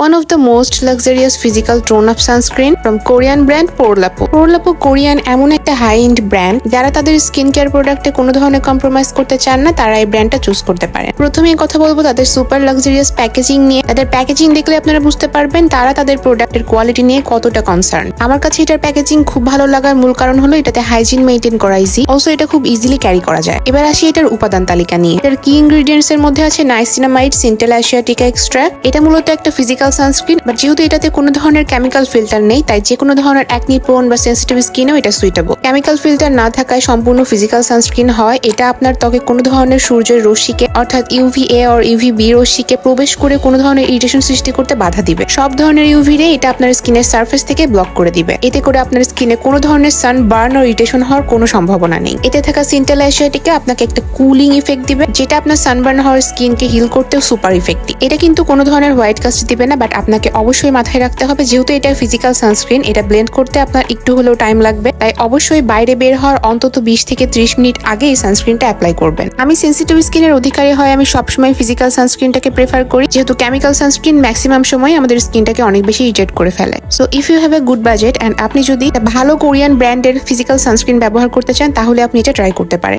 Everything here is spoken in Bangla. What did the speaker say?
one of the most luxurious physical tone-up sunscreen from Korean brand Porlapo. Porlapo Korean এমন একটা হাই এন্ড ব্র্যান্ড, যারা তাদের স্কিন কেয়ার প্রোডাক্টে কোনো ধরনের কম্প্রোমাইজ করতে চান না, তারা এই ব্র্যান্ডটা চুজ করতে পারেন। প্রথমেই কথা বলবো তাদের সুপার লাক্সারিয়াস প্যাকেজিং নিয়ে। তাদের প্যাকেজিং দেখলে আপনারা বুঝতে পারবেন তারা তাদের প্রোডাক্টের কোয়ালিটি নিয়ে কতটা কনসার্ন। আমার কাছে এটার প্যাকেজিং খুব ভালো লাগার মূল কারণ হলো এটাতে হাইজিন মেইনটেইন করা ইজি, অলসো এটা খুব ইজিলি ক্যারি করা যায়। এবার আসি এটার উপাদান তালিকা নিয়ে। এটার কি ইনগ্রেডিয়েন্টস এর মধ্যে আছে নাইসিনামাইড সিন্টেল অ্যাসিয়াটিকা এক্সট্রাক্ট। এটা মূলত একটা ফিজিক্যাল সানস্ক্রিন, বাট যেহেতু এটাতে কোনো ধরনের কেমিক্যাল ফিল্টার নেই, তাই যে কোনো ধরনের অ্যাকনি প্রোন বা সেনসিটিভ স্কিনেও এটা সুইটেবল। কেমিক্যাল ফিল্টার না থাকায় সম্পূর্ণ ফিজিক্যাল সানস্ক্রিন হয়। এটা আপনার ত্বকে কোনো ধরনের সূর্যের রশ্মিকে অর্থাৎ UVA or UVB রশ্মিকে প্রবেশ করে কোনো ধরনের ইরিটেশন সৃষ্টি করতে বাধা দিবে। সব ধরনের UV রে এটা আপনার স্কিনের সারফেস থেকে ব্লক করে দিবে। এতে করে আপনার স্কিনে কোনো ধরনের সান বার্ন ও ইরিটেশন হওয়ার কোনো সম্ভাবনা নেই। এতে থাকা সিন্টেল অ্যাসিয়াটিকা আপনাকে একটা কুলিং ইফেক্ট দিবে, যেটা আপনার সানবার্ন হওয়ার স্কিনকে হিল করতেও সুপার ইফেক্টিভ। এটা কিন্তু কোনো ধরনের হোয়াইট কাস্ট দিবে না, বাট আপনাকে অবশ্যই মাথায় রাখতে হবে যেহেতু এটা ফিজিক্যাল সানস্ক্রিন, এটা ব্লেন্ড করতে আপনার একটু হলেও টাইম লাগবে। তাই অবশ্যই বাইরে বের হওয়ার অন্তত 20 থেকে 30 মিনিট আগে এই সানস্ক্রিনটা অ্যাপ্লাই করবেন। আমি সেনসিটিভ স্কিনের অধিকারী হয় আমি সবসময় ফিজিক্যাল সানস্ক্রিনটাকে প্রেফার করি, যেহেতু কেমিক্যাল সানস্ক্রিন ম্যাক্সিমাম সময় আমাদের স্কিনটাকে অনেক বেশি ইরিটেট করে ফেলে। So if you have a good budget and আপনি যদি ভালো কোরিয়ান ব্র্যান্ডের ফিজিক্যাল সানস্ক্রিন ব্যবহার করতে চান, তাহলে আপনি এটা ট্রাই করতে পারেন।